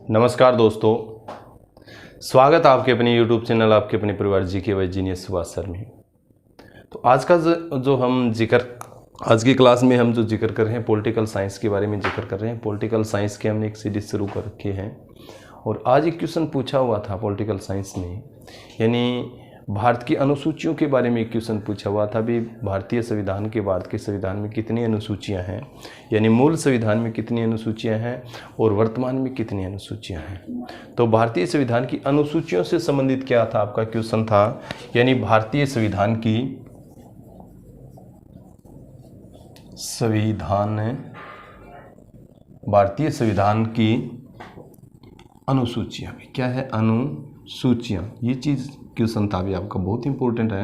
नमस्कार दोस्तों, स्वागत आपके अपने YouTube चैनल आपके अपने परिवार GK by genius Subhash sir में। तो आज का जो हम जिक्र आज की क्लास में हम जो जिक्र कर रहे हैं पॉलिटिकल साइंस के बारे में जिक्र कर रहे हैं। पॉलिटिकल साइंस के हमने एक सीरीज शुरू कर रखे हैं और आज एक क्वेश्चन पूछा हुआ था पॉलिटिकल साइंस में, यानी भारत की अनुसूचियों के बारे में एक क्वेश्चन पूछा हुआ था। भी भारतीय संविधान के भारत के संविधान में कितनी अनुसूचियां हैं, यानी मूल संविधान में कितनी अनुसूचियां हैं और वर्तमान में कितनी अनुसूचियां हैं। तो भारतीय संविधान की अनुसूचियों से संबंधित क्या था आपका क्वेश्चन था, यानी भारतीय संविधान की अनुसूचियां भी क्या है, अनुसूचियां, ये चीज़ क्वेश्चन था भी आपका, बहुत इंपॉर्टेंट है।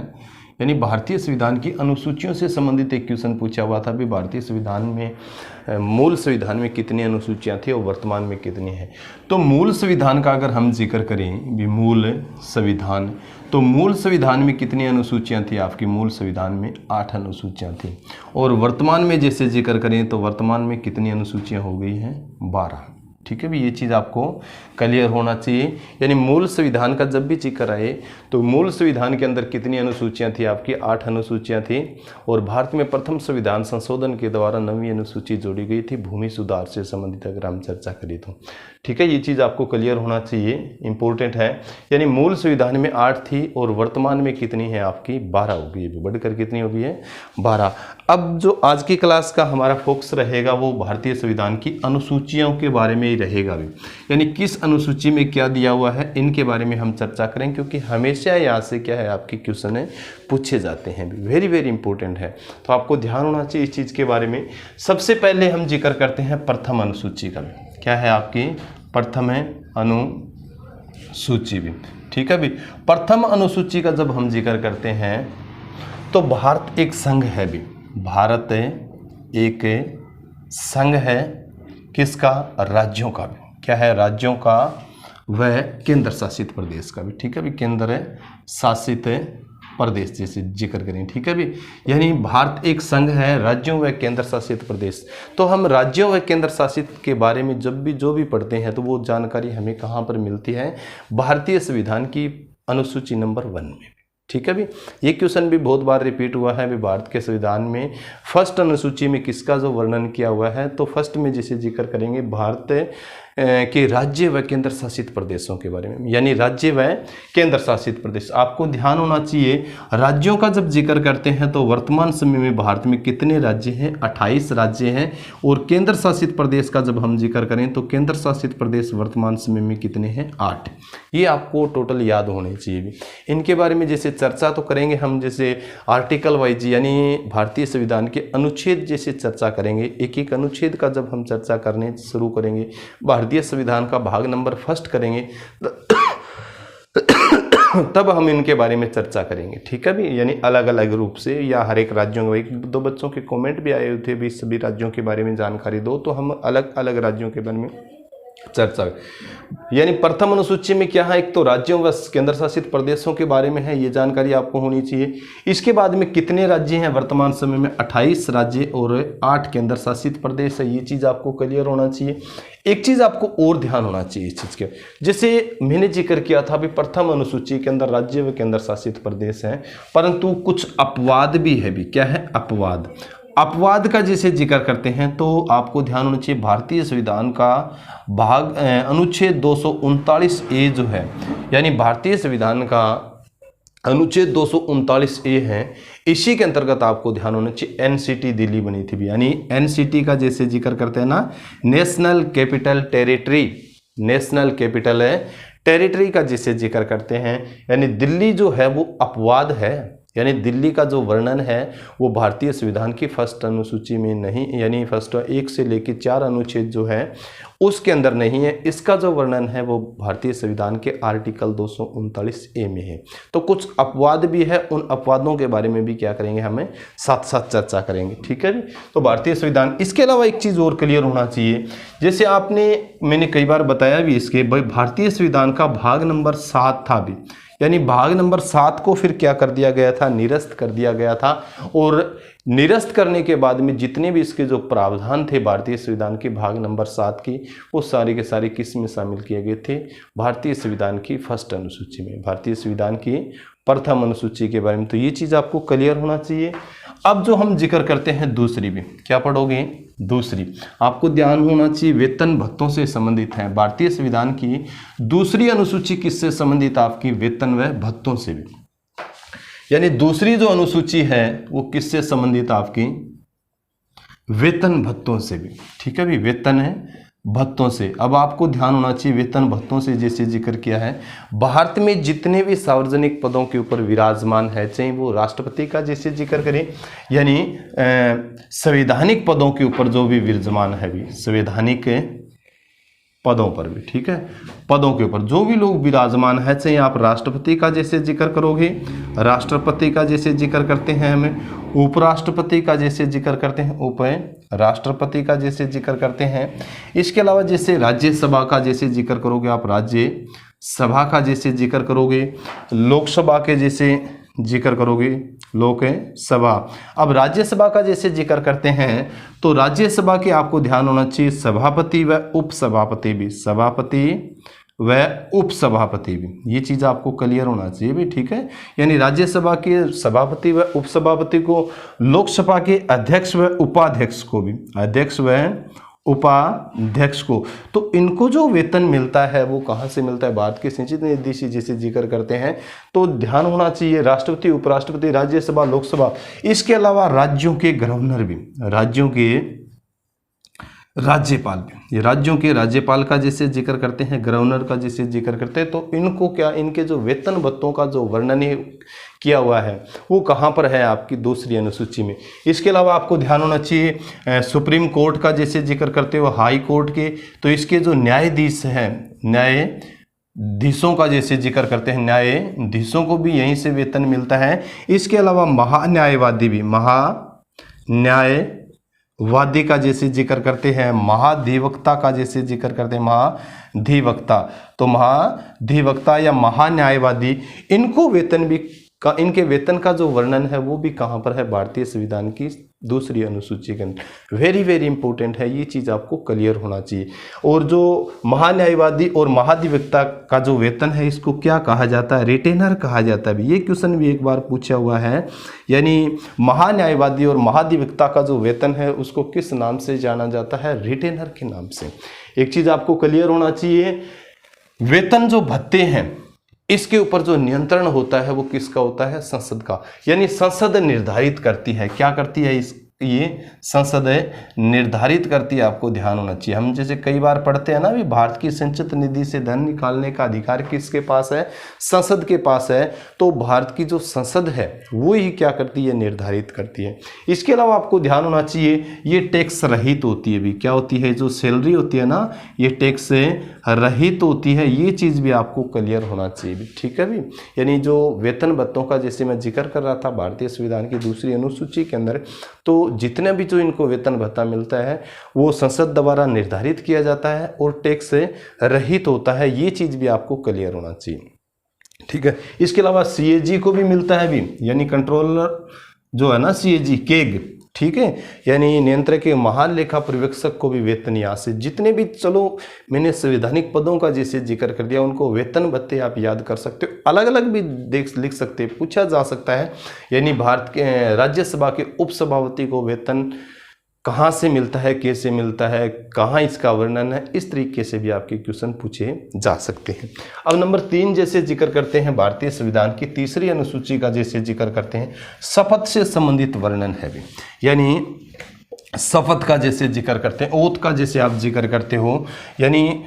यानी भारतीय संविधान की अनुसूचियों से संबंधित एक क्वेश्चन पूछा हुआ था भी भारतीय संविधान में मूल संविधान में कितनी अनुसूचियां थी और वर्तमान में कितनी है। तो मूल संविधान का अगर हम जिक्र करें भी मूल संविधान, तो मूल संविधान में कितनी अनुसूचियां थी आपकी, मूल संविधान में 8 अनुसूचियां थी। और वर्तमान में जैसे जिक्र करें तो वर्तमान में कितनी अनुसूचियां हो गई हैं, 12। ठीक है भी, ये चीज़ आपको क्लियर होना चाहिए। यानी मूल संविधान का जब भी जिक्र आए तो मूल संविधान के अंदर कितनी अनुसूचियां थी आपकी, 8 अनुसूचियां थी। और भारत में प्रथम संविधान संशोधन के द्वारा 9वीं अनुसूची जोड़ी गई थी भूमि सुधार से संबंधित, अगर हम चर्चा करें तो। ठीक है, ये चीज़ आपको क्लियर होना चाहिए, इंपॉर्टेंट है। यानी मूल संविधान में 8 थी और वर्तमान में कितनी है आपकी, 12 हो गई है, बढ़कर कितनी हो गई है, 12। अब जो आज की क्लास का हमारा फोकस रहेगा वो भारतीय संविधान की अनुसूचियों के बारे में ही रहेगा भी, यानी किस अनुसूची में क्या दिया हुआ है इनके बारे में हम चर्चा करें, क्योंकि हमेशा यहाँ से क्या है आपके क्वेश्चन है पूछे जाते हैं, वेरी वेरी इंपॉर्टेंट है। तो आपको ध्यान होना चाहिए इस चीज़ के बारे में। सबसे पहले हम जिक्र करते हैं प्रथम अनुसूची का, क्या है आपकी प्रथम अनुसूची भी। ठीक है भी, प्रथम अनुसूची का जब हम जिक्र करते हैं तो भारत एक संघ है भी, भारत एक संघ है, किसका, राज्यों का भी, क्या है, राज्यों का वह केंद्र शासित प्रदेश का भी। ठीक है भी, केंद्र शासित प्रदेश जैसे जिक्र करें। ठीक है भी, यानी भारत एक संघ है, राज्यों व केंद्र शासित प्रदेश। तो हम राज्यों व केंद्र शासित के बारे में जब भी जो भी पढ़ते हैं तो वो जानकारी हमें कहाँ पर मिलती है, भारतीय संविधान की अनुसूची नंबर 1 में। ठीक है भी, ये क्वेश्चन भी बहुत बार रिपीट हुआ है भी, भारत के संविधान में फर्स्ट अनुसूची में किसका जो वर्णन किया हुआ है, तो फर्स्ट में जिसे जिक्र करेंगे भारत के राज्य व केंद्र शासित प्रदेशों के बारे में, यानी राज्य व केंद्र शासित प्रदेश। आपको ध्यान होना चाहिए, राज्यों का जब जिक्र करते हैं तो वर्तमान समय में भारत में कितने राज्य हैं, 28 राज्य हैं। और केंद्र शासित प्रदेश का जब हम जिक्र करें तो केंद्र शासित प्रदेश वर्तमान समय में कितने हैं, 8। ये आपको टोटल याद होने चाहिए। इनके बारे में जैसे चर्चा तो करेंगे हम, जैसे आर्टिकल वाइज, यानी भारतीय संविधान के अनुच्छेद जैसे चर्चा करेंगे, एक एक अनुच्छेद का जब हम चर्चा करने शुरू करेंगे, भारतीय संविधान का भाग नंबर 1 करेंगे तब हम इनके बारे में चर्चा करेंगे। ठीक है भी, यानी अलग अलग रूप से, या हर एक राज्यों में, 1-2 बच्चों के कमेंट भी आए थे भी सभी राज्यों के बारे में जानकारी दो, तो हम अलग अलग राज्यों के बारे में चर्चा। यानी प्रथम अनुसूची में क्या है, एक तो राज्यों व केंद्र शासित प्रदेशों के बारे में है, ये जानकारी आपको होनी चाहिए। इसके बाद में कितने राज्य हैं वर्तमान समय में, 28 राज्य और 8 केंद्र शासित प्रदेश है, ये चीज़ आपको क्लियर होना चाहिए। एक चीज़ आपको और ध्यान होना चाहिए इस चीज़ के, जैसे मैंने जिक्र किया था अभी प्रथम अनुसूची के अंदर राज्य व केंद्र शासित प्रदेश हैं, परंतु कुछ अपवाद भी है भी, क्या है, अपवाद। अपवाद का जैसे जिक्र करते हैं तो आपको ध्यान होना चाहिए, भारतीय संविधान का भाग अनुच्छेद 239A जो है, यानी भारतीय संविधान का अनुच्छेद 239A है, इसी के अंतर्गत आपको ध्यान होना चाहिए एनसीटी दिल्ली बनी थी भी। यानी एनसीटी का जैसे जिक्र करते हैं ना, national capital territory, national capital territory का जिसे जिक्र करते हैं, यानी दिल्ली जो है वो अपवाद है, यानी दिल्ली का जो वर्णन है वो भारतीय संविधान की फर्स्ट अनुसूची में नहीं, यानी फर्स्ट 1 से लेकर 4 अनुच्छेद जो है उसके अंदर नहीं है। इसका जो वर्णन है वो भारतीय संविधान के आर्टिकल 239A में है। तो कुछ अपवाद भी है, उन अपवादों के बारे में भी क्या करेंगे, हमें साथ साथ चर्चा करेंगे। ठीक है, तो भारतीय संविधान, इसके अलावा एक चीज़ और क्लियर होना चाहिए, जैसे मैंने कई बार बताया भी इसके, भाई भारतीय संविधान का भाग नंबर 7 था भी, यानी भाग नंबर 7 को फिर क्या कर दिया गया था, निरस्त कर दिया गया था। और निरस्त करने के बाद में जितने भी इसके जो प्रावधान थे भारतीय संविधान के भाग नंबर 7 की, वो सारे के सारे किस में शामिल किए गए थे, भारतीय संविधान की फर्स्ट अनुसूची में, भारतीय संविधान की प्रथम अनुसूची के बारे में। तो ये चीज़ आपको क्लियर होना चाहिए। अब जो हम जिक्र करते हैं दूसरी भी, क्या पढ़ोगे, दूसरी आपको ध्यान होना चाहिए, वेतन भत्तों से संबंधित है। भारतीय संविधान की दूसरी अनुसूची किससे संबंधित, आपकी वेतन व भत्तों से भी। यानी दूसरी जो अनुसूची है वो किससे संबंधित, आपकी वेतन भत्तों से भी। ठीक है भी, वेतन है भत्तों से। अब आपको ध्यान होना चाहिए, वेतन भत्तों से जैसे जिक्र किया है, भारत में जितने भी सार्वजनिक पदों के ऊपर विराजमान है, चाहे वो राष्ट्रपति का जैसे जिक्र करें, यानी संवैधानिक पदों के ऊपर जो भी विराजमान है, भी संवैधानिक पदों पर भी, ठीक है, पदों के ऊपर जो भी लोग विराजमान है, चाहे आप राष्ट्रपति का जैसे जिक्र करोगे, राष्ट्रपति का जैसे जिक्र करते हैं हमें, उपराष्ट्रपति का जैसे जिक्र करते हैं, उप राष्ट्रपति का जैसे जिक्र करते हैं। इसके अलावा जैसे राज्यसभा का जैसे जिक्र करोगे आप, राज्यसभा का जैसे जिक्र करोगे, लोकसभा के जैसे जिक्र करोगे, लोकसभा। अब राज्यसभा का जैसे जिक्र करते हैं तो राज्यसभा के आपको ध्यान होना चाहिए सभापति व उपसभापति भी, सभापति व उपसभापति भी, ये चीज़ आपको क्लियर होना चाहिए भी, ठीक है। यानी राज्यसभा के सभापति व उपसभापति को, लोकसभा के अध्यक्ष व उपाध्यक्ष को भी, अध्यक्ष व उपाध्यक्ष को, तो इनको जो वेतन मिलता है वो कहाँ से मिलता है, भारत के संचित न्यायाधीश जैसे जिक्र करते हैं। तो ध्यान होना चाहिए, राष्ट्रपति, उपराष्ट्रपति, राज्यसभा, लोकसभा, इसके अलावा राज्यों के गवर्नर भी, राज्यों के राज्यपाल भी, ये राज्यों के राज्यपाल का जैसे जिक्र करते हैं, गवर्नर का जैसे जिक्र करते हैं। तो इनको क्या, इनके जो वेतन भत्तों का जो वर्णन किया हुआ है वो कहाँ पर है, आपकी दूसरी अनुसूची में। इसके अलावा आपको ध्यान होना चाहिए, सुप्रीम कोर्ट का जैसे जिक्र करते हो, हाई कोर्ट के, तो इसके जो न्यायाधीश हैं, न्यायाधीशों का जैसे जिक्र करते हैं, न्यायाधीशों को भी यहीं से वेतन मिलता है। इसके अलावा महान्यायवादी भी, महान्यायवादी का जैसे जिक्र करते हैं, महाधिवक्ता का जैसे जिक्र करते हैं, महाधिवक्ता, तो महाधिवक्ता या महान्यायवादी, इनको वेतन भी का, इनके वेतन का जो वर्णन है वो भी कहाँ पर है, भारतीय संविधान की दूसरी अनुसूची के अंदर। वेरी वेरी इंपॉर्टेंट है, ये चीज़ आपको क्लियर होना चाहिए। और जो महान्यायवादी और महाधिवक्ता का जो वेतन है, इसको क्या कहा जाता है, रिटेनर कहा जाता है। ये क्वेश्चन भी एक बार पूछा हुआ है, यानी महान्यायवादी और महाधिवक्ता का जो वेतन है उसको किस नाम से जाना जाता है, रिटेनर के नाम से। एक चीज़ आपको क्लियर होना चाहिए, वेतन जो भत्ते हैं इसके ऊपर जो नियंत्रण होता है वो किसका होता है, संसद का। यानी संसद निर्धारित करती है, क्या करती है, ये संसद निर्धारित करती है, आपको ध्यान होना चाहिए। हम जैसे कई बार पढ़ते हैं ना, भी भारत की संचित निधि से धन निकालने का अधिकार किसके पास है, संसद के पास है। तो भारत की जो संसद है वो ही क्या करती है, निर्धारित करती है। इसके अलावा आपको ध्यान होना चाहिए, ये टैक्स रहित होती है भी, क्या होती है, जो सैलरी होती है ना, ये टैक्स रहित होती है। ये चीज़ भी आपको क्लियर होना चाहिए भी, ठीक है भी। यानी जो वेतन भत्तों का जैसे मैं जिक्र कर रहा था भारतीय संविधान की दूसरी अनुसूची के अंदर, तो जितने भी जो इनको वेतन भत्ता मिलता है वो संसद द्वारा निर्धारित किया जाता है और टैक्स रहित होता है। ये चीज़ भी आपको क्लियर होना चाहिए, ठीक है। इसके अलावा सीएजी को भी मिलता है भी, यानी कंट्रोलर जो है ना, सीएजी, केग, ठीक है, यानी नियंत्रक के महालेखा पर्यवेक्षक को भी वेतन यहाँ से, जितने भी, चलो मैंने संवैधानिक पदों का जैसे जिक्र कर दिया, उनको वेतन भत्ते आप याद कर सकते हो, अलग अलग भी लिख सकते हैं, पूछा जा सकता है। यानी भारत के राज्यसभा के उपसभापति को वेतन कहाँ से मिलता है, कैसे मिलता है, कहाँ इसका वर्णन है, इस तरीके से भी आपके क्वेश्चन पूछे जा सकते हैं। अब नंबर 3 जैसे जिक्र करते हैं, भारतीय संविधान की तीसरी अनुसूची का जैसे जिक्र करते हैं, शपथ से संबंधित वर्णन है भी। यानी शपथ का जैसे जिक्र करते हैं, ओथ का जैसे आप जिक्र करते हो, यानी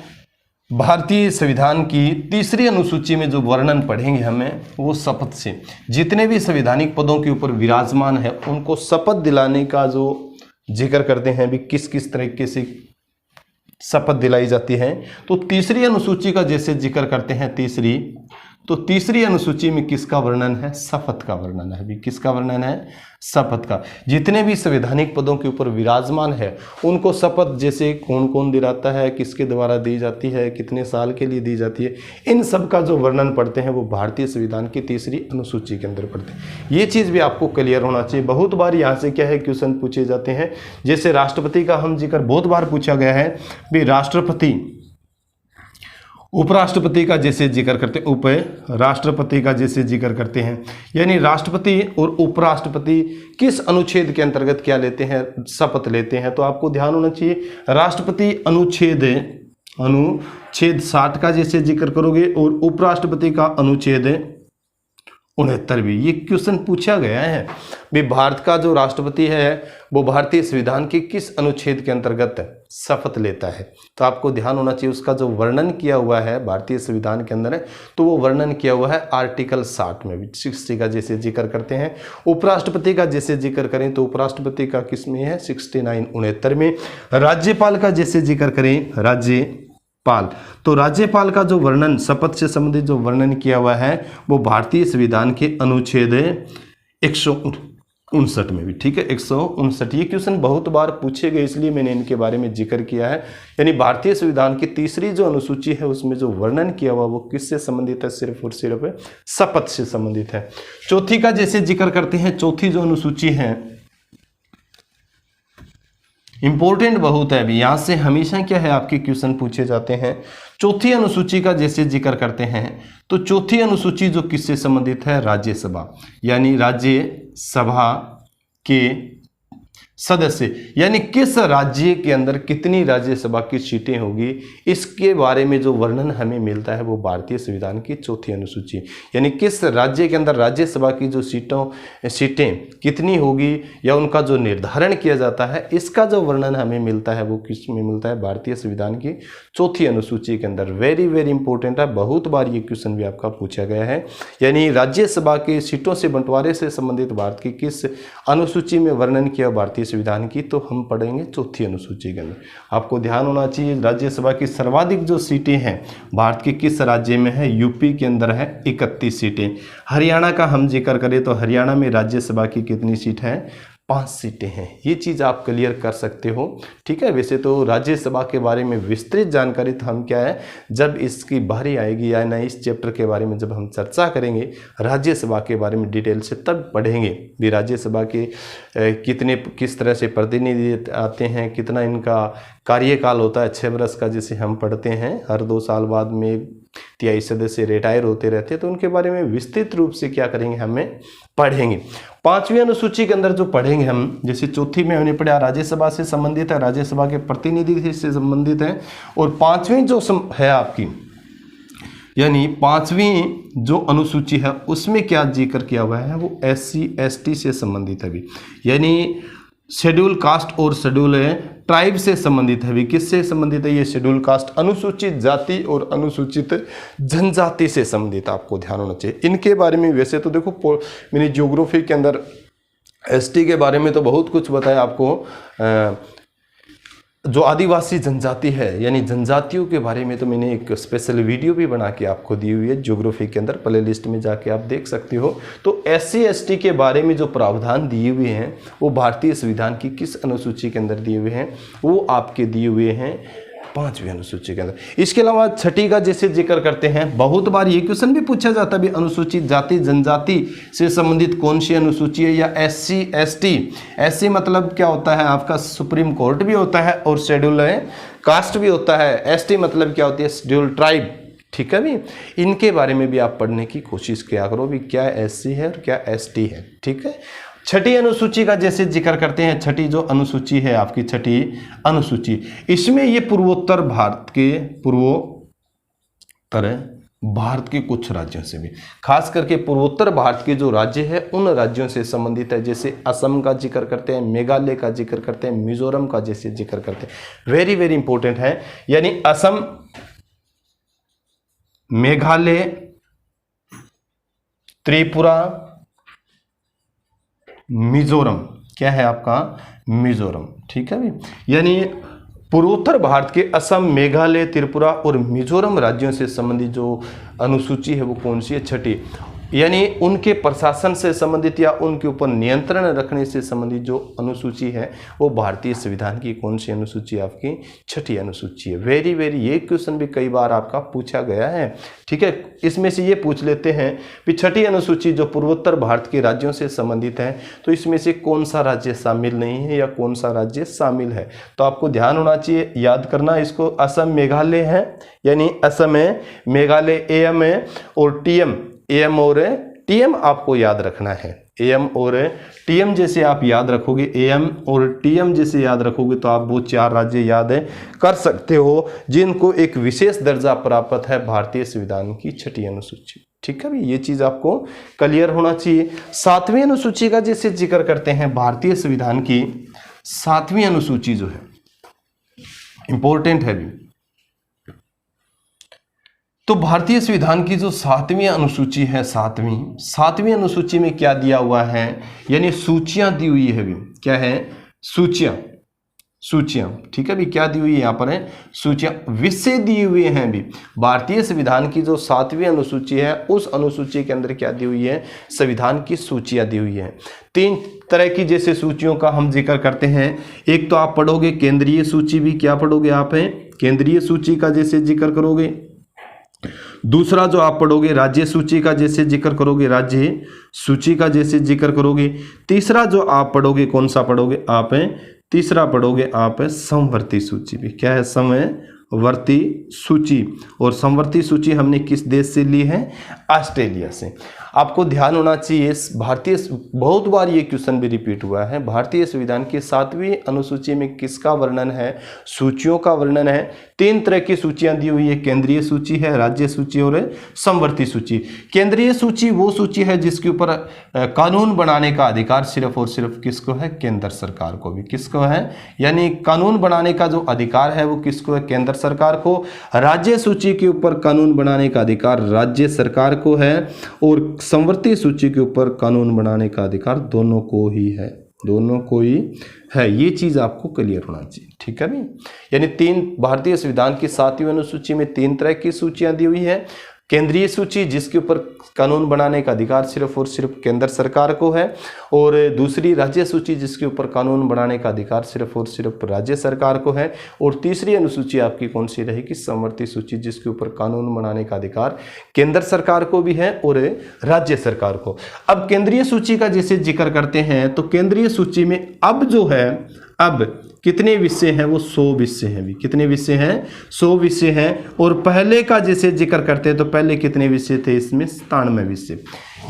भारतीय संविधान की तीसरी अनुसूची में जो वर्णन पढ़ेंगे हमें, वो शपथ से, जितने भी संवैधानिक पदों के ऊपर विराजमान है उनको शपथ दिलाने का जो जिक्र करते हैं भी, किस किस तरीके से शपथ दिलाई जाती है। तो तीसरी अनुसूची का जैसे जिक्र करते हैं, तीसरी तो तीसरी अनुसूची में किसका वर्णन है? शपथ का वर्णन है। अभी किसका वर्णन है? शपथ का। जितने भी संवैधानिक पदों के ऊपर विराजमान है उनको शपथ जैसे कौन कौन दिलाता है, किसके द्वारा दी जाती है, कितने साल के लिए दी जाती है, इन सब का जो वर्णन पढ़ते हैं वो भारतीय संविधान की तीसरी अनुसूची के अंदर पढ़ते हैं। ये चीज़ भी आपको क्लियर होना चाहिए। बहुत बार यहाँ से क्या है क्वेश्चन पूछे जाते हैं, जैसे राष्ट्रपति का हम जिक्र बहुत बार पूछा गया है भी, राष्ट्रपति उपराष्ट्रपति का जैसे जिक्र करते हैं, उप राष्ट्रपति का जैसे जिक्र करते हैं, यानी राष्ट्रपति और उपराष्ट्रपति किस अनुच्छेद के अंतर्गत क्या लेते हैं? शपथ लेते हैं। तो आपको ध्यान होना चाहिए, राष्ट्रपति अनुच्छेद 60 का जैसे जिक्र करोगे और उपराष्ट्रपति का अनुच्छेद 69। ये क्वेश्चन पूछा गया है भी, भारत का जो राष्ट्रपति है वो भारतीय संविधान के किस अनुच्छेद के अंतर्गत शपथ लेता है? तो आपको ध्यान होना चाहिए, उसका जो वर्णन किया हुआ है भारतीय संविधान के अंदर है तो वो वर्णन किया हुआ है आर्टिकल 60 में भी। 60 का जैसे जिक्र करते हैं। उपराष्ट्रपति का जैसे जिक्र करें तो उपराष्ट्रपति का किस में है? 69 69 में। राज्यपाल का जैसे जिक्र करें, राज्यपाल, तो राज्यपाल का जो वर्णन, शपथ से संबंधित जो वर्णन किया हुआ है वो भारतीय संविधान के अनुच्छेद 159 में भी। ठीक है, 159। ये क्वेश्चन बहुत बार पूछे गए इसलिए मैंने इनके बारे में जिक्र किया है। यानी भारतीय संविधान की तीसरी जो अनुसूची है उसमें जो वर्णन किया हुआ वो किससे संबंधित है? सिर्फ और सिर्फ शपथ से संबंधित है। चौथी का जैसे जिक्र करते हैं, चौथी जो अनुसूची है इंपॉर्टेंट बहुत है। अभी यहां से हमेशा क्या है आपके क्वेश्चन पूछे जाते हैं। चौथी अनुसूची का जैसे जिक्र करते हैं तो चौथी अनुसूची जो किससे संबंधित है? राज्यसभा, यानी राज्यसभा के सदस्य, यानी किस राज्य के अंदर कितनी राज्यसभा की सीटें होगी, इसके बारे में जो वर्णन हमें मिलता है वो भारतीय संविधान की चौथी अनुसूची। यानी किस राज्य के अंदर राज्यसभा की जो सीटें कितनी होगी या उनका जो निर्धारण किया जाता है, इसका जो वर्णन हमें मिलता है वो किस में मिलता है? भारतीय संविधान की चौथी अनुसूची के अंदर। वेरी वेरी इंपॉर्टेंट है, बहुत बार ये क्वेश्चन भी आपका पूछा गया है। यानी राज्यसभा के सीटों से बंटवारे से संबंधित भारत की किस अनुसूची में वर्णन किया भारतीय संविधान की? तो हम पढ़ेंगे चौथी अनुसूची के अंदर। आपको ध्यान होना चाहिए, राज्यसभा की सर्वाधिक जो सीटें हैं भारत के किस राज्य में है? यूपी के अंदर है 31 सीटें। हरियाणा का हम जिक्र करें तो हरियाणा में राज्यसभा की कितनी सीट है? 5 सीटें हैं। ये चीज़ आप क्लियर कर सकते हो। ठीक है, वैसे तो राज्यसभा के बारे में विस्तृत जानकारी तो हम क्या है जब इसकी बारी आएगी या ना इस चैप्टर के बारे में जब हम चर्चा करेंगे राज्यसभा के बारे में डिटेल से तब पढ़ेंगे भी राज्यसभा के कितने किस तरह से प्रतिनिधि आते हैं, कितना इनका कार्यकाल होता है 6 वर्ष का, जिसे हम पढ़ते हैं हर 2 साल बाद में 23 सदस्य रिटायर होते रहते हैं। तो उनके बारे में विस्तृत रूप से क्या करेंगे, हमें पढ़ेंगे। 5वीं अनुसूची के अंदर जो पढ़ेंगे हम, जैसे चौथी में हमने पढ़ा राज्यसभा से संबंधित है, राज्यसभा के प्रतिनिधि से संबंधित है। और 5वीं जो है आपकी, यानी 5वीं जो अनुसूची है उसमें क्या जिक्र किया हुआ है? वो SC ST से संबंधित है भी, यानी शेड्यूल कास्ट और शेड्यूल ट्राइब से संबंधित है भी। किससे संबंधित है? ये शेड्यूल कास्ट अनुसूचित जाति और अनुसूचित जनजाति से संबंधित, आपको ध्यान होना चाहिए इनके बारे में। वैसे तो देखो मैंने ज्योग्राफी के अंदर ST के बारे में तो बहुत कुछ बताया आपको। जो आदिवासी जनजाति है यानी जनजातियों के बारे में तो मैंने एक स्पेशल वीडियो भी बना के आपको दी हुई है ज्योग्राफी के अंदर, प्ले लिस्ट में जाके आप देख सकते हो। तो SC ST के बारे में जो प्रावधान दिए हुए हैं वो भारतीय संविधान की किस अनुसूची के अंदर दिए हुए हैं? वो आपके दिए हुए हैं 5वीं अनुसूची के अंदर। इसके अलावा 6ठी का जैसे जिक्र करते हैं, बहुत बार ये क्वेश्चन भी पूछा जाता है भी अनुसूचित जाति जनजाति से संबंधित कौन सी अनुसूची है, या SC ST। SC मतलब क्या होता है आपका? सुप्रीम कोर्ट भी होता है और शेड्यूल कास्ट भी होता है। ST मतलब क्या होती है? Schedule tribe. ठीक है भी, इनके बारे में भी आप पढ़ने की कोशिश किया करो भी क्या SC है और क्या ST है। ठीक है, 6ठी अनुसूची का जैसे जिक्र करते हैं, 6ठी जो अनुसूची है आपकी 6ठी अनुसूची, इसमें ये पूर्वोत्तर भारत के कुछ राज्यों से भी, खास करके पूर्वोत्तर भारत के जो राज्य है उन राज्यों से संबंधित है। जैसे असम का जिक्र करते हैं, मेघालय का जिक्र करते हैं, मिजोरम का जैसे जिक्र करते हैं। वेरी वेरी इंपॉर्टेंट है, यानी असम, मेघालय, त्रिपुरा, मिजोरम, क्या है आपका? मिजोरम। ठीक है भी, यानी पूर्वोत्तर भारत के असम, मेघालय, त्रिपुरा और मिजोरम राज्यों से संबंधित जो अनुसूची है वो कौन सी है? छठी। यानी उनके प्रशासन से संबंधित या उनके ऊपर नियंत्रण रखने से संबंधित जो अनुसूची है वो भारतीय संविधान की कौन सी अनुसूची? आपकी छठी अनुसूची है। वेरी वेरी, ये क्वेश्चन भी कई बार आपका पूछा गया है। ठीक है, इसमें से ये पूछ लेते हैं कि छठी अनुसूची जो पूर्वोत्तर भारत के राज्यों से संबंधित है, तो इसमें से कौन सा राज्य शामिल नहीं है या कौन सा राज्य शामिल है? तो आपको ध्यान होना चाहिए, याद करना इसको। असम, मेघालय है, यानी असम है, मेघालय एम है, और टीएम, एम और टीएम आपको याद रखना है। एम और टीएम जैसे आप याद रखोगे, एम और टीएम जैसे याद रखोगे तो आप वो 4 राज्य याद कर सकते हो जिनको एक विशेष दर्जा प्राप्त है भारतीय संविधान की छठी अनुसूची। ठीक है भाई, ये चीज आपको क्लियर होना चाहिए। 7वीं अनुसूची का जैसे जिक्र करते हैं, भारतीय संविधान की 7वीं अनुसूची जो है इंपॉर्टेंट है भी। तो भारतीय संविधान की जो 7वीं अनुसूची है, 7वीं अनुसूची में क्या दिया हुआ है? यानी सूचियां दी हुई है भी। क्या है? सूचियां। ठीक है भी, क्या दी हुई है यहाँ पर? है सूचियां, विषय दिए हुए हैं भी। भारतीय संविधान की जो 7वीं अनुसूची है, उस अनुसूची के अंदर क्या दी हुई है? संविधान की सूचियां दी हुई है। 3 तरह की जैसे सूचियों का हम जिक्र करते हैं। एक तो आप पढ़ोगे केंद्रीय सूची भी। क्या पढ़ोगे आप? है केंद्रीय सूची का जैसे जिक्र करोगे। दूसरा जो आप पढ़ोगे राज्य सूची का जैसे जिक्र करोगे, राज्य सूची का जैसे जिक्र करोगे। तीसरा जो आप पढ़ोगे, कौन सा पढ़ोगे आप? तीसरा पढ़ोगे आप समवर्ती सूची भी। क्या है? समवर्ती सूची। और समवर्ती सूची हमने किस देश से ली है? ऑस्ट्रेलिया से। आपको ध्यान होना चाहिए, भारतीय, बहुत बार ये क्वेश्चन भी रिपीट हुआ है, भारतीय संविधान की 7वीं अनुसूची में किसका वर्णन है? सूचियों का वर्णन है। 3 तरह की सूचियां दी हुई है, केंद्रीय सूची है, राज्य सूची और समवर्ती सूची। केंद्रीय सूची वो सूची है जिसके ऊपर कानून बनाने का अधिकार सिर्फ और सिर्फ किसको है? केंद्र सरकार को भी। किसको है? यानी कानून बनाने का जो अधिकार है वो किसको है? केंद्र सरकार को। राज्य सूची के ऊपर कानून बनाने का अधिकार राज्य सरकार को है, और समवर्ती सूची के ऊपर कानून बनाने का अधिकार दोनों को ही है। दोनों को ही है, ये चीज आपको क्लियर होना चाहिए। ठीक है भी, यानी 3 भारतीय संविधान की 7वीं अनुसूची में 3 तरह की सूचियां दी हुई है। केंद्रीय सूची जिसके ऊपर कानून बनाने का अधिकार सिर्फ और सिर्फ केंद्र सरकार को है, और दूसरी राज्य सूची जिसके ऊपर कानून बनाने का अधिकार सिर्फ और सिर्फ राज्य सरकार को है, और तीसरी अनुसूची आपकी कौन सी रहेगी? समवर्ती सूची जिसके ऊपर कानून बनाने का अधिकार केंद्र सरकार को भी है और राज्य सरकार को। अब केंद्रीय सूची का जैसे जिक्र करते हैं, तो केंद्रीय सूची में अब जो है, अब कितने विषय हैं? वो 100 विषय हैं भी। कितने विषय हैं? 100 विषय हैं। और पहले का जैसे जिक्र करते हैं तो पहले कितने विषय थे? इसमें 97 विषय।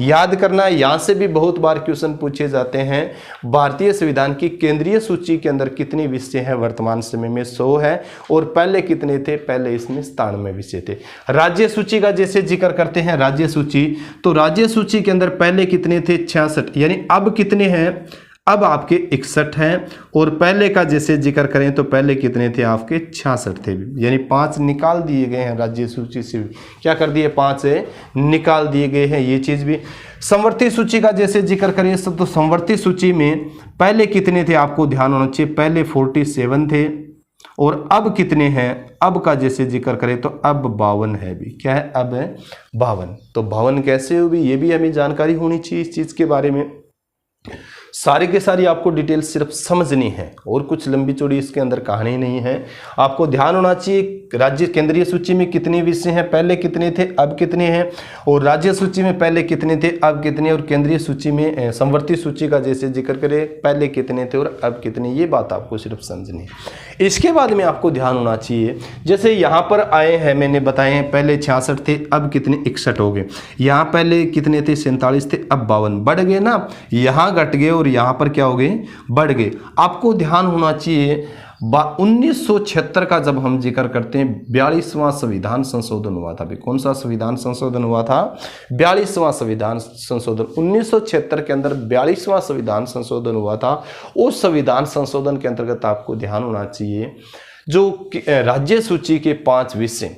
याद करना है, यहां से भी बहुत बार क्वेश्चन पूछे जाते हैं। भारतीय संविधान की केंद्रीय सूची के अंदर कितने विषय हैं? वर्तमान समय में 100 है, और पहले कितने थे? पहले इसमें 97 विषय थे। राज्य सूची का जैसे जिक्र करते हैं, राज्य सूची, तो राज्य सूची के अंदर पहले कितने थे? 66। यानी अब कितने हैं? अब आपके 61 हैं, और पहले का जैसे जिक्र करें तो पहले कितने थे? आपके 66 थे भी। यानी 5 निकाल दिए गए हैं राज्य सूची से। क्या कर दिए? 5 निकाल दिए गए हैं, ये चीज भी। समवर्ती सूची का जैसे जिक्र करें तो समवर्ती सूची में पहले कितने थे? आपको ध्यान होना चाहिए, पहले 47 थे, और अब कितने हैं? अब का जैसे जिक्र करें तो अब 52 है भी। क्या है? अब 52। तो 52 कैसे हुई, ये भी हमें जानकारी होनी चाहिए इस चीज के बारे में। सारी के सारी आपको डिटेल्स सिर्फ समझनी है, और कुछ लंबी चौड़ी इसके अंदर कहानी नहीं है। आपको ध्यान होना चाहिए, राज्य केंद्रीय सूची में कितने विषय हैं? पहले कितने थे? अब कितने हैं? और राज्य सूची में पहले कितने थे? अब कितने? और केंद्रीय सूची में समवर्ती सूची का जैसे जिक्र करें, पहले कितने थे और अब कितने? ये बात आपको सिर्फ समझनी है। इसके बाद में आपको ध्यान होना चाहिए, जैसे यहाँ पर आए हैं, मैंने बताए हैं, पहले 66 थे, अब कितने? 61 हो गए। यहाँ पहले कितने थे? 47 थे, अब 52। बढ़ गए ना, यहाँ घट गए और यहाँ पर क्या हो गए? बढ़ गए। आपको ध्यान होना चाहिए, 1976 का जब हम जिक्र करते हैं, 42वां संविधान संशोधन हुआ था। कौन सा संविधान संशोधन हुआ था? 42वां संविधान संशोधन। 1976 के अंदर 42वां संविधान संशोधन हुआ था। उस संविधान संशोधन के अंतर्गत आपको ध्यान होना चाहिए, जो राज्य सूची के 5 विषय,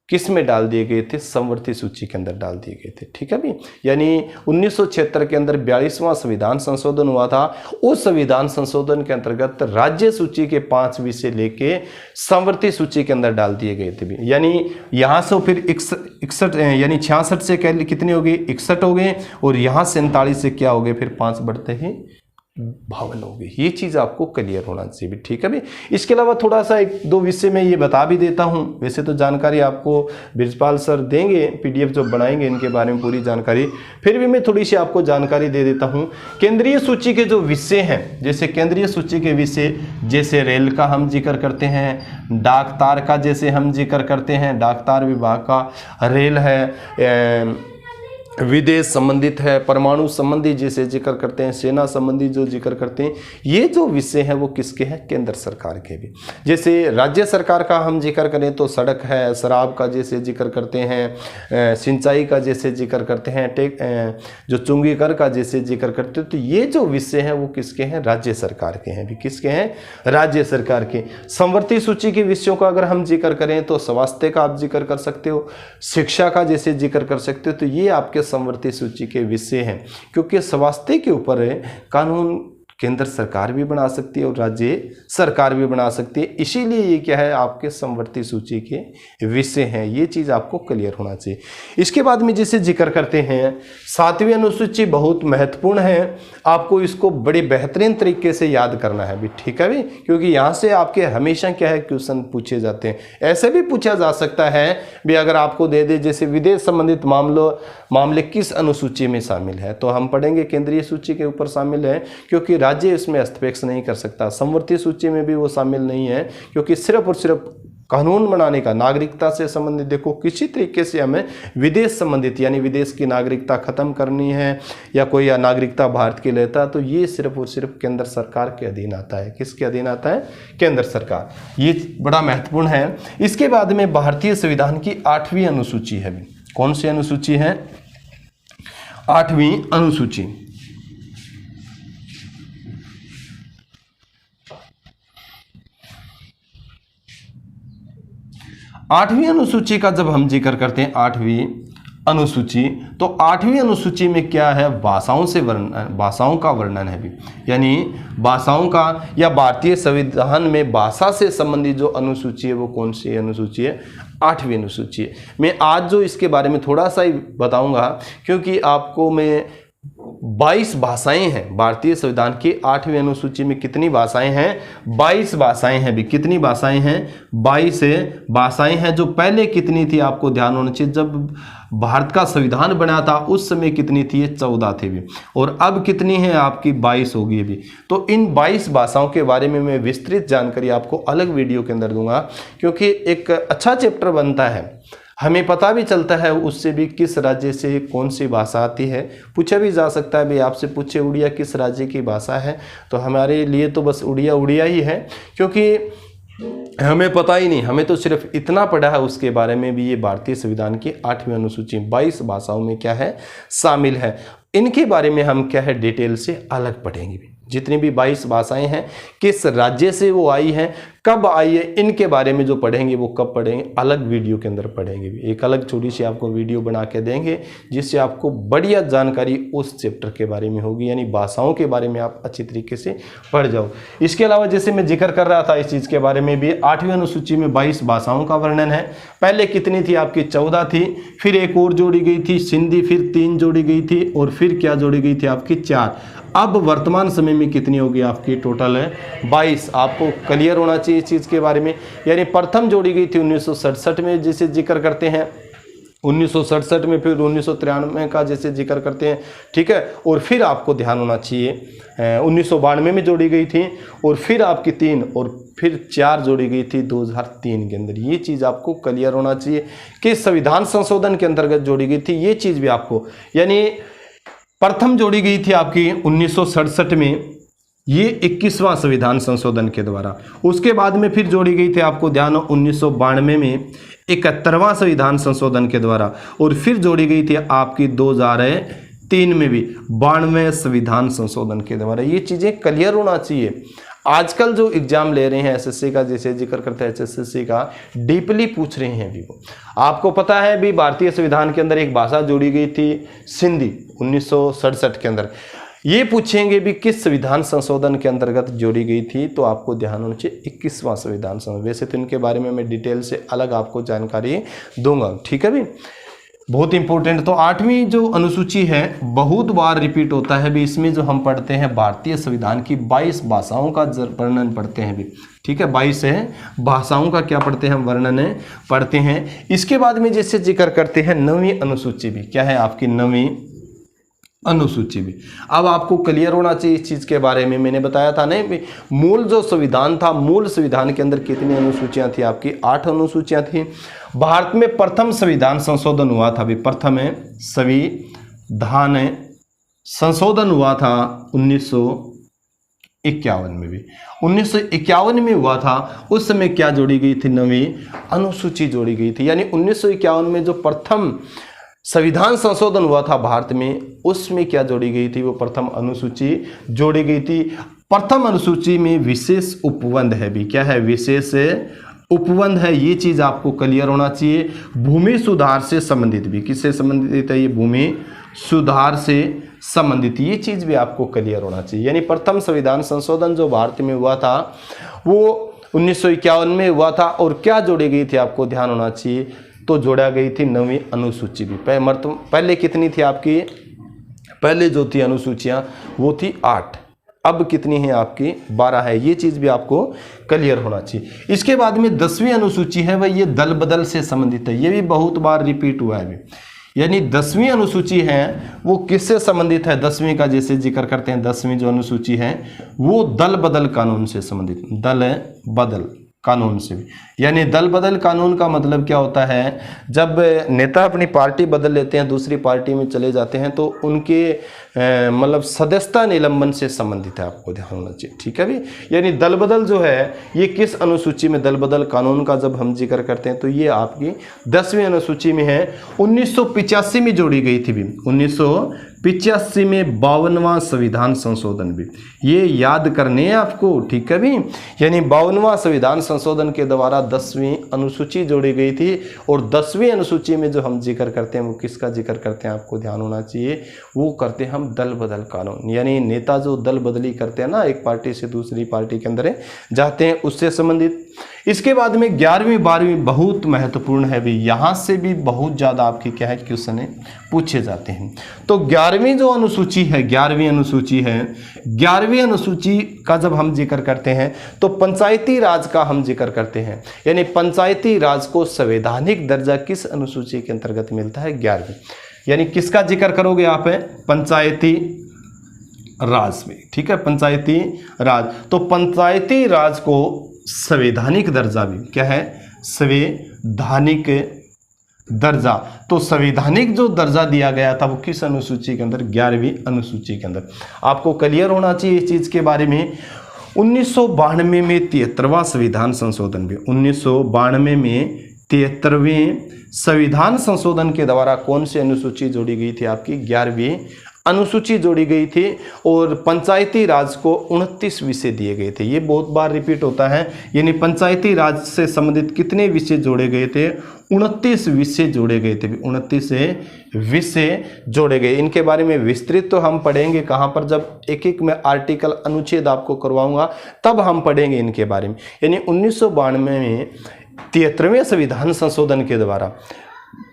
किस में डाल दिए गए थे, समवर्ती सूची के अंदर डाल दिए गए थे। ठीक है भी, यानी 1976 के अंदर 42वां संविधान संशोधन हुआ था। उस संविधान संशोधन के अंतर्गत राज्य सूची के 5 विषय लेके समवर्ती सूची के अंदर डाल दिए गए थे भी, यानी यहाँ से फिर 61 यानी 66 से कितने हो गए, 61 हो गए, और यहाँ से 39 से क्या हो गए, फिर 5 बढ़ते ही 52 हो गई। ये चीज़ आपको क्लियर होना चाहिए। ठीक है भी, इसके अलावा थोड़ा सा 1-2 विषय में ये बता भी देता हूँ। वैसे तो जानकारी आपको ब्रिजपाल सर देंगे, पीडीएफ जो बनाएंगे इनके बारे में पूरी जानकारी, फिर भी मैं थोड़ी सी आपको जानकारी दे देता हूँ। केंद्रीय सूची के जो विषय हैं, जैसे केंद्रीय सूची के विषय जैसे रेल का हम जिक्र करते हैं, डाक तार का जैसे हम जिक्र करते हैं, डाक तार विभाग का, रेल है, विदेश संबंधित है, परमाणु संबंधी जैसे जिक्र करते हैं, सेना संबंधी जो जिक्र करते हैं, ये जो विषय हैं वो किसके हैं, केंद्र सरकार के भी। जैसे राज्य सरकार का हम जिक्र करें तो सड़क है, शराब का जैसे जिक्र करते हैं, सिंचाई का जैसे जिक्र करते हैं, जो चुंगी कर का जैसे जिक्र करते हैं, तो ये जो विषय हैं वो किसके हैं, राज्य सरकार के हैं भी। किसके हैं, राज्य सरकार के। समवर्ती सूची के विषयों का अगर हम जिक्र करें तो स्वास्थ्य का आप जिक्र कर सकते हो, शिक्षा का जैसे जिक्र कर सकते हो, तो ये आपके समवर्ती सूची के विषय हैं, क्योंकि स्वास्थ्य के ऊपर कानून केंद्र सरकार भी बना सकती है और राज्य सरकार भी बना सकती है, इसीलिए ये क्या है, आपके समवर्ती सूची के विषय हैं। ये चीज़ आपको क्लियर होना चाहिए। इसके बाद में जिसे जिक्र करते हैं 7वीं अनुसूची, बहुत महत्वपूर्ण है, आपको इसको बड़े बेहतरीन तरीके से याद करना है भी। ठीक है भी, क्योंकि यहाँ से आपके हमेशा क्या है, क्वेश्चन पूछे जाते हैं। ऐसे भी पूछा जा सकता है भी, अगर आपको दे दे जैसे विदेश संबंधित मामले किस अनुसूची में शामिल है, तो हम पढ़ेंगे केंद्रीय सूची के ऊपर शामिल है, क्योंकि राज्य इसमें हस्तक्षेप नहीं कर सकता। समवर्ती सूची में भी वो शामिल नहीं है, क्योंकि सिर्फ और सिर्फ कानून बनाने का, नागरिकता से संबंधित, देखो किसी तरीके से हमें विदेश संबंधित यानी विदेश की नागरिकता खत्म करनी है या कोई नागरिकता भारत की लेता, तो ये सिर्फ और सिर्फ केंद्र सरकार के अधीन आता है। किसके अधीन आता है, केंद्र सरकार। ये बड़ा महत्वपूर्ण है। इसके बाद में भारतीय संविधान की 8वीं अनुसूची है। कौन सी अनुसूची है, 8वीं अनुसूची। आठवीं अनुसूची का जब हम जिक्र करते हैं, 8वीं अनुसूची, तो 8वीं अनुसूची में क्या है, भाषाओं का वर्णन है भी, यानी भाषाओं का, या भारतीय संविधान में भाषा से संबंधित जो अनुसूची है वो कौन सी अनुसूची है, 8वीं अनुसूची है। मैं आज जो इसके बारे में थोड़ा सा ही बताऊंगा, क्योंकि आपको मैं 22 भाषाएं हैं भारतीय संविधान की 8वीं अनुसूची में। कितनी भाषाएं हैं, 22 भाषाएं हैं भी। कितनी भाषाएं हैं, 22 भाषाएं हैं। जो पहले कितनी थी आपको ध्यान होना चाहिए, जब भारत का संविधान बना था उस समय कितनी थी, 14 थी भी, और अब कितनी है आपकी, 22 होगी भी। तो इन 22 भाषाओं के बारे में मैं विस्तृत जानकारी आपको अलग वीडियो के अंदर दूंगा, क्योंकि एक अच्छा चैप्टर बनता है, हमें पता भी चलता है उससे भी किस राज्य से कौन सी भाषा आती है। पूछा भी जा सकता है भाई, आपसे पूछे उड़िया किस राज्य की भाषा है, तो हमारे लिए तो बस उड़िया ही है, क्योंकि हमें पता ही नहीं, हमें तो सिर्फ इतना पढ़ा है उसके बारे में भी। ये भारतीय संविधान की 8वीं अनुसूची 22 भाषाओं में क्या है, शामिल है। इनके बारे में हम क्या है, डिटेल से अलग पढ़ेंगे भी। जितनी भी 22 भाषाएं हैं, किस राज्य से वो आई हैं, कब आई है, इनके बारे में जो पढ़ेंगे वो कब पढ़ेंगे, अलग वीडियो के अंदर पढ़ेंगे भी। एक अलग छोटी सी आपको वीडियो बना के देंगे, जिससे आपको बढ़िया जानकारी उस चैप्टर के बारे में होगी, यानी भाषाओं के बारे में आप अच्छी तरीके से पढ़ जाओ। इसके अलावा जैसे मैं जिक्र कर रहा था इस चीज़ के बारे में भी, 8वीं अनुसूची में 22 भाषाओं का वर्णन है। पहले कितनी थी आपकी, 14 थी, फिर एक और जोड़ी गई थी सिंधी, फिर 3 जोड़ी गई थी, और फिर क्या जोड़ी गई थी आपकी, 4। अब वर्तमान समय में कितनी होगी आपकी, टोटल है 22। आपको क्लियर होना चाहिए इस चीज़ के बारे में। यानी प्रथम जोड़ी गई थी 1967 में, जिसे जिक्र करते हैं 1967 में, फिर 1993 का जैसे जिक्र करते हैं, ठीक है। और फिर आपको ध्यान होना चाहिए 1992 में जोड़ी गई थी, और फिर आपकी 3 और फिर 4 जोड़ी गई थी 2003 के अंदर। ये चीज़ आपको क्लियर होना चाहिए कि संविधान संशोधन के अंतर्गत जोड़ी गई थी। ये चीज़ भी आपको, यानी प्रथम जोड़ी गई थी आपकी 1967 में, ये 21वां संविधान संशोधन के द्वारा। उसके बाद में फिर जोड़ी गई थी आपको ध्यान 1992 में 71वां संविधान संशोधन के द्वारा, और फिर जोड़ी गई थी आपकी 2003 में भी 92वें संविधान संशोधन के द्वारा। ये चीज़ें क्लियर होना चाहिए। आजकल जो एग्जाम ले रहे हैं एसएससी का, जैसे जिक्र करते हैं एसएससी का, डीपली पूछ रहे हैं अभी वो। आपको पता है अभी भारतीय संविधान के अंदर एक भाषा जोड़ी गई थी सिंधी 1967 के अंदर। ये पूछेंगे भी किस संविधान संशोधन के अंतर्गत जोड़ी गई थी, तो आपको ध्यान होना चाहिए 21वां संविधान संशोधन। वैसे तो इनके बारे में मैं डिटेल से अलग आपको जानकारी दूंगा, ठीक है भी, बहुत इंपॉर्टेंट। तो 8वीं जो अनुसूची है बहुत बार रिपीट होता है भी, इसमें जो हम पढ़ते हैं भारतीय संविधान की 22 भाषाओं का वर्णन पढ़ते हैं भी, ठीक है, 22 है भाषाओं का क्या पढ़ते हैं, वर्णन पढ़ते हैं। इसके बाद में जैसे जिक्र करते हैं 9वीं अनुसूची भी, क्या है आपकी 9वीं अनुसूची भी। अब आपको क्लियर होना चाहिए इस चीज के बारे में, मैंने बताया था नहीं, मूल जो संविधान था, मूल संविधान के अंदर कितनी अनुसूचियां थी आपकी, 8 अनुसूचियां थी। भारत में प्रथम संविधान संशोधन हुआ था भी, प्रथम संविधान संशोधन हुआ था 1951 में भी, 1951 में हुआ था। उस समय क्या जोड़ी गई थी, 9वीं अनुसूची जोड़ी गई थी। यानी 1951 में जो प्रथम संविधान संशोधन हुआ था भारत में, उसमें क्या जोड़ी गई थी, वो प्रथम अनुसूची जोड़ी गई थी। प्रथम अनुसूची में विशेष उपबंध है भी, क्या है, विशेष उपबंध है, ये चीज आपको क्लियर होना चाहिए। भूमि सुधार से संबंधित भी, किससे संबंधित है ये, भूमि सुधार से संबंधित, ये चीज भी आपको क्लियर होना चाहिए। यानी प्रथम संविधान संशोधन जो भारत में हुआ था वो 1951 में हुआ था, और क्या जोड़ी गई थी आपको ध्यान होना चाहिए, तो जोड़ा गई थी 9वीं अनुसूची भी। पहले कितनी थी आपकी, पहले जो थी अनुसूचियां वो थी 8, अब कितनी है आपकी 12 है, ये चीज भी आपको क्लियर होना चाहिए। इसके बाद में 10वीं अनुसूची है वह, ये दल बदल से संबंधित है, ये भी बहुत बार रिपीट हुआ है अभी। यानी 10वीं अनुसूची है वो किससे संबंधित है, 10वीं का जैसे जिक्र करते हैं, 10वीं जो अनुसूची है वो दल बदल कानून से संबंधित, दल बदल कानून से भी। यानी दल बदल कानून का मतलब क्या होता है, जब नेता अपनी पार्टी बदल लेते हैं, दूसरी पार्टी में चले जाते हैं, तो उनके मतलब सदस्यता निलंबन से संबंधित है, आपको ध्यान होना चाहिए, ठीक है भी। यानी दल बदल जो है ये किस अनुसूची में, दल बदल कानून का जब हम जिक्र करते हैं तो ये आपकी 10वीं अनुसूची में है। 1985 में जोड़ी गई थी भी, 1985 में 52वां संविधान संशोधन भी, ये याद करने हैं आपको, ठीक है भी। यानी 52वां संविधान संशोधन के द्वारा 10वीं अनुसूची जोड़ी गई थी। और 10वीं अनुसूची में जो हम जिक्र करते हैं वो किसका जिक्र करते हैं, आपको ध्यान होना चाहिए, वो करते हैं हम दल बदल कानून। यानी नेता जो दल बदली करते हैं ना, एक पार्टी से दूसरी पार्टी के अंदर जाते हैं, उससे संबंधित। इसके बाद में 11वीं 12वीं बहुत महत्वपूर्ण है भी, यहाँ से भी बहुत ज़्यादा आपकी क्या है क्वेश्चन पूछे जाते हैं। तो 11वीं जो अनुसूची है, 11वीं अनुसूची है, 11वीं अनुसूची का जब हम जिक्र करते हैं तो पंचायती राज का हम जिक्र करते हैं। यानी पंचायती राज को संवैधानिक दर्जा किस अनुसूची के अंतर्गत मिलता है, 11वीं। यानी किसका जिक्र करोगे आप, पंचायती राज में, ठीक है, पंचायती राज। तो पंचायती राज को संवैधानिक दर्जा भी, क्या है, संवैधानिक दर्जा। तो संवैधानिक जो दर्जा दिया गया था वो किस अनुसूची के अंदर, 11वीं अनुसूची के अंदर। आपको क्लियर होना चाहिए इस चीज के बारे में। 1992 में 73वां संविधान संशोधन भी, 1992 में 73वें संविधान संशोधन के द्वारा कौन सी अनुसूची जोड़ी गई थी, आपकी 11वीं अनुसूची जोड़ी गई थी। और पंचायती राज को 29 विषय दिए गए थे, ये बहुत बार रिपीट होता है। यानी पंचायती राज से संबंधित कितने विषय जोड़े गए थे, 29 विषय जोड़े गए थे, 29 विषय जोड़े गए। इनके बारे में विस्तृत तो हम पढ़ेंगे कहाँ पर, जब एक एक में आर्टिकल अनुच्छेद आपको करवाऊंगा तब हम पढ़ेंगे इनके बारे में। यानी 1992 में 73वें संविधान संशोधन के द्वारा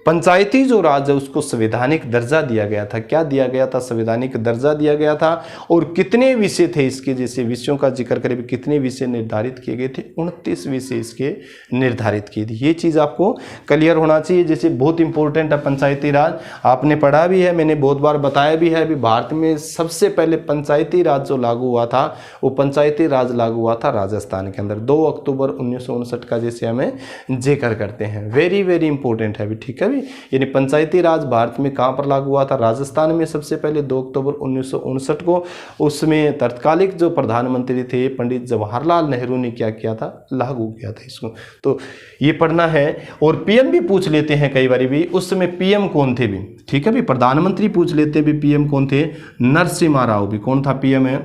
पंचायती जो राज है उसको संवैधानिक दर्जा दिया गया था। क्या दिया गया था, संवैधानिक दर्जा दिया गया था। और कितने विषय थे इसके, जैसे विषयों का जिक्र करें, कितने विषय निर्धारित किए गए थे, 29 विषय इसके निर्धारित किए थे। ये चीज़ आपको क्लियर होना चाहिए। जैसे बहुत इंपॉर्टेंट है पंचायती राज, आपने पढ़ा भी है, मैंने बहुत बार बताया भी है। अभी भारत में सबसे पहले पंचायती राज जो लागू हुआ था वो पंचायती राज लागू हुआ था राजस्थान के अंदर 2 अक्टूबर 1959 का, जैसे हमें जिक्र करते हैं। वेरी वेरी इंपॉर्टेंट है अभी, ठीक है। यानी पंचायती राज भारत में कहां पर लागू हुआ था, राजस्थान में सबसे पहले 2 अक्टूबर 1959 को। उसमें तत्कालिक जो प्रधानमंत्री थे पंडित जवाहरलाल नेहरू ने क्या किया था, लागू किया था इसको। तो ये पढ़ना है। और पीएम भी पूछ लेते हैं कई बार भी, उस समय पीएम कौन थे भी, ठीक है भी। प्रधानमंत्री पूछ लेते भी, पीएम कौन थे, नरसिम्हा राव भी। कौन था पीएम है,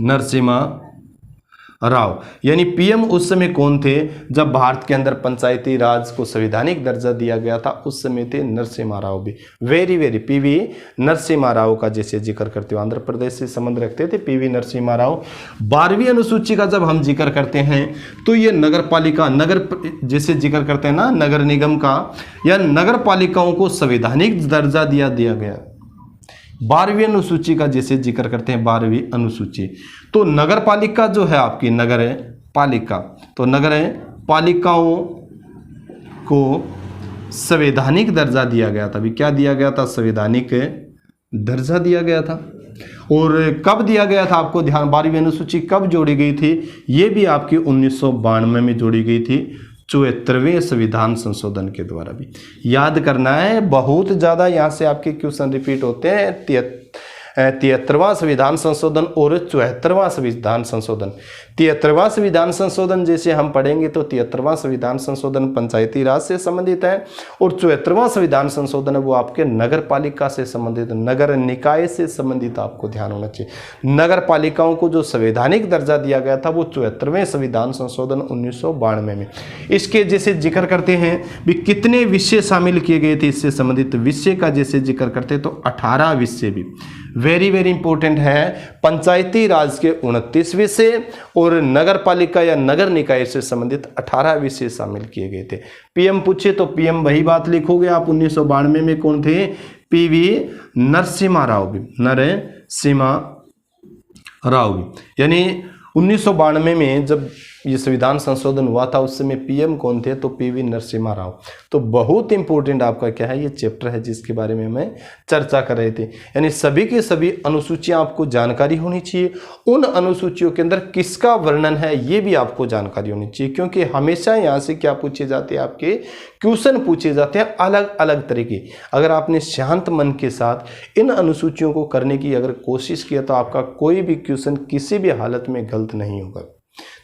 नरसिम्हा राव, यानी पीएम उस समय कौन थे जब भारत के अंदर पंचायती राज को संवैधानिक दर्जा दिया गया था, उस समय थे नरसिम्हा राव भी। Very very, PV Narasimha Rao का जैसे जिक्र करते हो, आंध्र प्रदेश से संबंध रखते थे पीवी नरसिम्हा राव। 12वीं अनुसूची का जब हम जिक्र करते हैं तो ये नगर पालिका, नगर जैसे जिक्र करते हैं ना नगर निगम का या नगर पालिकाओं को संवैधानिक दर्जा दिया गया। 12वीं अनुसूची का जैसे जिक्र करते हैं 12वीं अनुसूची, तो नगर पालिका जो है आपकी नगर पालिका, तो नगर पालिकाओं को संवैधानिक दर्जा दिया गया था। अभी क्या दिया गया था? संवैधानिक दर्जा दिया गया था। और कब दिया गया था आपको ध्यान, 12वीं अनुसूची कब जोड़ी गई थी? ये भी आपकी 1992 में जोड़ी गई थी, 74वें संविधान संशोधन के द्वारा। भी याद करना है, बहुत ज़्यादा यहाँ से आपके क्वेश्चन रिपीट होते हैं। 73वां संविधान संशोधन और 74वां संविधान संशोधन। 73वां संविधान संशोधन जैसे हम पढ़ेंगे तो 73वां संविधान संशोधन पंचायती राज से संबंधित है और 74वां संविधान संशोधन है वो आपके नगर पालिका से संबंधित, नगर निकाय से संबंधित। आपको ध्यान होना चाहिए, नगर पालिकाओं को जो संवैधानिक दर्जा दिया गया था वो 74वें संविधान संशोधन 1992 में। इसके जैसे जिक्र करते हैं भी कितने विषय शामिल किए गए थे इससे संबंधित विषय का जैसे जिक्र करते तो 18 विषय भी वेरी वेरी इंपॉर्टेंट है। पंचायती राज के 29 विषय और नगर पालिका या नगर निकाय से संबंधित 18 विषय शामिल किए गए थे। पीएम पूछे तो पीएम वही बात लिखोगे आप। 1992 में कौन थे? पीवी नरसिम्हा राव भी, नरसिम्हा राव भी। यानी 1992 में जब ये संविधान संशोधन हुआ था उस समय पीएम कौन थे? तो पीवी नरसिम्हा राव। तो बहुत इंपॉर्टेंट आपका क्या है ये चैप्टर है जिसके बारे में हमें चर्चा कर रहे थे। यानी सभी के सभी अनुसूचियां आपको जानकारी होनी चाहिए। उन अनुसूचियों के अंदर किसका वर्णन है ये भी आपको जानकारी होनी चाहिए, क्योंकि हमेशा यहाँ से क्या पूछे जाते हैं, आपके क्वेश्चन पूछे जाते हैं अलग अलग तरीके। अगर आपने शांत मन के साथ इन अनुसूचियों को करने की अगर कोशिश किया तो आपका कोई भी क्वेश्चन किसी भी हालत में गलत नहीं होगा।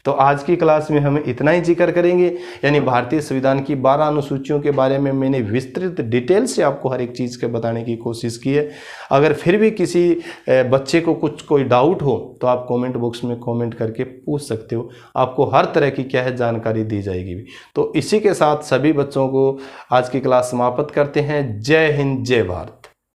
तो आज की क्लास में हम इतना ही जिक्र करेंगे। यानी भारतीय संविधान की 12 अनुसूचियों के बारे में मैंने विस्तृत डिटेल से आपको हर एक चीज़ के बताने की कोशिश की है। अगर फिर भी किसी बच्चे को कोई डाउट हो तो आप कमेंट बॉक्स में कमेंट करके पूछ सकते हो, आपको हर तरह की क्या है जानकारी दी जाएगी। तो इसी के साथ सभी बच्चों को आज की क्लास समाप्त करते हैं। जय हिंद, जय भारत।